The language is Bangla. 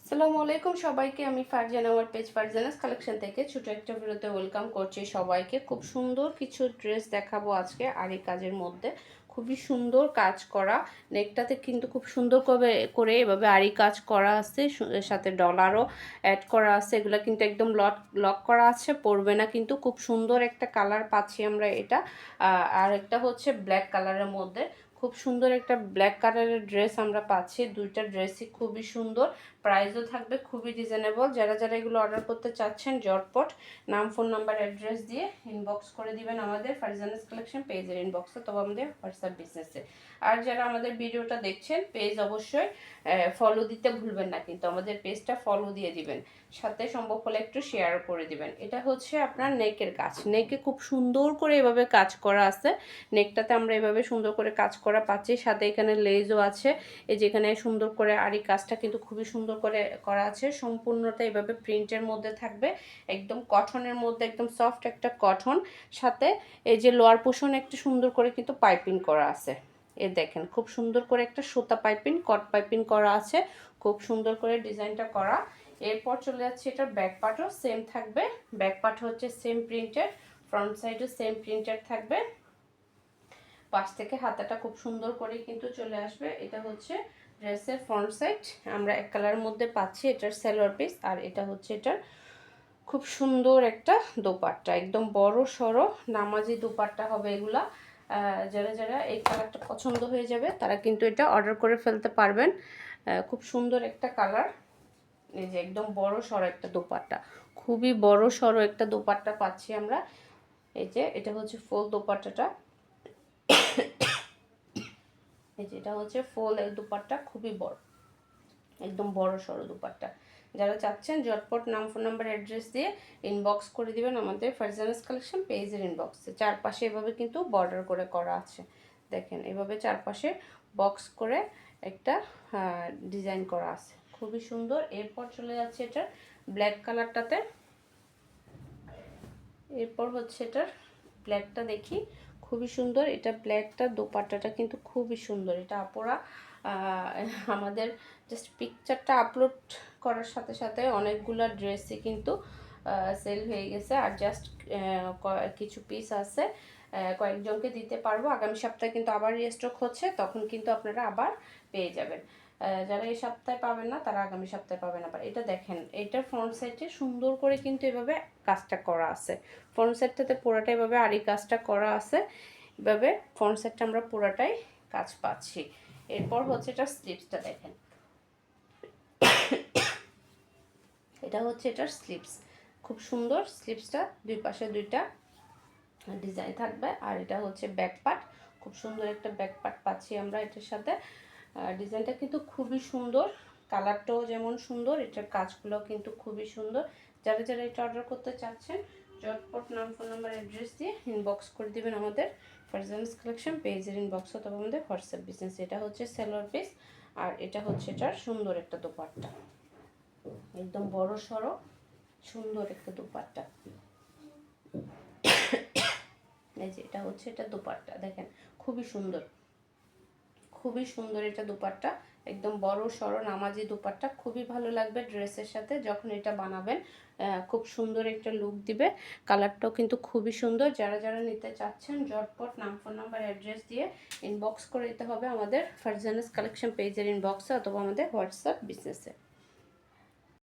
আসসালামু আলাইকুম সবাইকে। আমি ফারজানা, আমার পেজ ফারজানাস কালেকশন থেকে ছোট একটা ভিডিওতে ওয়েলকাম করছি সবাইকে। খুব সুন্দর কিছু ড্রেস দেখাবো আজকে আরি কাজের মধ্যে। খুবই সুন্দর কাজ করা, নেকটাতে কিন্তু খুব সুন্দর করে এভাবে আরি কাজ করা আছে, সাথে ডলারও অ্যাড করা আছে। এগুলো কিন্তু একদম লক করা আছে, পরবে না কিন্তু। খুব সুন্দর একটা কালার পাচ্ছি আমরা এটা। আর একটা হচ্ছে ব্ল্যাক কালারের মধ্যে খুব সুন্দর একটা ব্ল্যাক কালারের ড্রেস আমরা পাচ্ছি। দুইটা ড্রেসই খুবই সুন্দর, প্রাইসও থাকবে খুবই রিজনেবল। যারা যারা এগুলো অর্ডার করতে চাচ্ছেন ঝটপট নাম, ফোন নাম্বার, অ্যাড্রেস দিয়ে ইনবক্স করে দিবেন আমাদের ফারজানাস কালেকশন পেজের ইনবক্সে, তবে আমাদের হোয়াটসঅ্যাপ বিজনেসে। আর যারা আমাদের ভিডিওটা দেখছেন পেজ অবশ্যই ফলো দিতে ভুলবেন না, কিন্তু আমাদের পেজটা ফলো দিয়ে দিবেন, সাথে সম্ভব হলে একটু শেয়ার করে দিবেন। এটা হচ্ছে আপনার নেকের কাজ, নেকে খুব সুন্দর করে এভাবে কাজ করা আছে। নেকটাতে আমরা এভাবে সুন্দর করে কাজ করা পাচ্ছি, সাথে এখানে লেজও আছে। এই যেখানে সুন্দর করে আরি কাজটা কিন্তু খুবই সুন্দর করে করা আছে। সম্পূর্ণটা এভাবে প্রিন্টের মধ্যে থাকবে, একদম কটনের মধ্যে, একদম সফট একটা কটন। সাথে এই যে লোয়ার পোর্শন একটু সুন্দর করে কিন্তু পাইপিং করা আছে। এই দেখেন খুব সুন্দর করে একটা সুতা পাইপিং, কট পাইপিং করা আছে, খুব সুন্দর করে ডিজাইনটা করা। এরপর চলে যাচ্ছে এটার ব্যাক পার্টও সেম থাকবে। ব্যাক পার্ট হচ্ছে সেম প্রিন্টেড, ফ্রন্ট সাইডও সেম প্রিন্টেড থাকবে। পাশ থেকে হাতাটা খুব সুন্দর করে কিন্তু চলে আসবে। এটা হচ্ছে ড্রেসের ফ্রন্ট সাইড, আমরা এক কালারের মধ্যে পাচ্ছি। এটার সালোয়ার পিস, আর এটা হচ্ছে এটার খুব সুন্দর একটা দোপাট্টা, একদম বড় সড়ো নামাজি দোপাট্টা হবে এগুলা। যারা যারা এই কালারটা পছন্দ হয়ে যাবে তারা কিন্তু এটা অর্ডার করে ফেলতে পারবেন। খুব সুন্দর একটা কালার। এই যে একদম বড় সড়ো একটা দোপাট্টা, খুবই বড় সড়ো একটা দোপাট্টা পাচ্ছি আমরা। এই যে এটা হচ্ছে ফুল দোপাট্টাটা, এই যে এটা হচ্ছে ফুল এই দোপাট্টা, খুবই বড়, একদম বড় সড়ো দোপাট্টা। যারা চাচ্ছেন ঝটপট নাম, ফোন নাম্বার, অ্যাড্রেস দিয়ে ইনবক্স করে দিবেন আমাদের ফারজানাস কালেকশন পেজের ইনবক্সে। চারপাশে এভাবে কিন্তু বর্ডার করে করা আছে, দেখেন এভাবে চারপাশে বক্স করে একটা ডিজাইন করা আছে, খুবই সুন্দর। এরপর চলে যাচ্ছে এটার ব্ল্যাক কালারটাতে। এরপর হচ্ছে এটার ব্ল্যাকটা দেখি, খুবই সুন্দর। এটা ব্ল্যাকটা দোপাট্টাটা কিন্তু খুবই সুন্দর। এটা আপুরা আমাদের জাস্ট পিকচারটা আপলোড করার সাথে সাথে অনেকগুলা ড্রেসই কিন্তু সেল হয়ে গেছে, আর জাস্ট কিছু পিস আছে, কয়েকজনকে দিতে পারবো। আগামী সপ্তাহে কিন্তু আবার রিস্টক হচ্ছে, তখন কিন্তু আপনারা আবার পেয়ে যাবেন। যারা এই সপ্তাহে পাবেন না তারা আগামী সপ্তাহে পাবেন আবার। এটা দেখেন, এটার ফ্রন্ট সাইডে সুন্দর করে কিন্তু এভাবে কাজটা করা আছে। ফ্রন্ট সাইডটাতে পুরোটা এভাবে আরি কাজটা করা আছে, এভাবে ফ্রন্ট সাইডটা আমরা পুরোটাই কাজ পাচ্ছি। এরপর হচ্ছে এটা স্লিপসটা দেখেন, এটা হচ্ছে এটার স্লিপস, খুব সুন্দর স্লিপসটা, দুই পাশে দুইটা ডিজাইন থাকবে। আর এটা হচ্ছে ব্যাক পার্ট, খুব সুন্দর একটা ব্যাক পার্ট পাচ্ছি আমরা এটার সাথে। ডিজাইনটা কিন্তু খুবই সুন্দর, কালারটাও যেমন সুন্দর, এটার কাজগুলোও কিন্তু খুবই সুন্দর। যারা যারা এটা অর্ডার করতে চাচ্ছেন ঝটপট নাম, ফোন নাম্বার, অ্যাড্রেস দিয়ে ইনবক্স করে দিবেন আমাদের ফারজানাস কালেকশন পেজের ইনবক্স অথবা আমাদের হোয়াটসঅ্যাপ বিজনেস। এটা হচ্ছে সালোয়ার পিস, আর এটা হচ্ছে এটার সুন্দর একটা দোপাট্টা, একদম বড় সড়ো সুন্দর একটা দোপাট্টা। এই যে এটা হচ্ছে এটা দোপাট্টা, দেখেন খুবই সুন্দর, খুবই সুন্দর এটা দোপাট্টা, একদম বড় সড়ো নামাজি দোপাট্টা। খুবই ভালো লাগবে ড্রেসের সাথে যখন এটা বানাবেন, খুব সুন্দর একটা লুক দিবে। কালারটাও কিন্তু খুবই সুন্দর। যারা যারা নিতে চাচ্ছেন ঝটপট নাম, ফোন নাম্বার, অ্যাড্রেস দিয়ে ইনবক্স করে দিতে হবে আমাদের ফারজানাস কালেকশন পেজের ইনবক্সে অথবা আমাদের হোয়াটসঅ্যাপ বিজনেসে।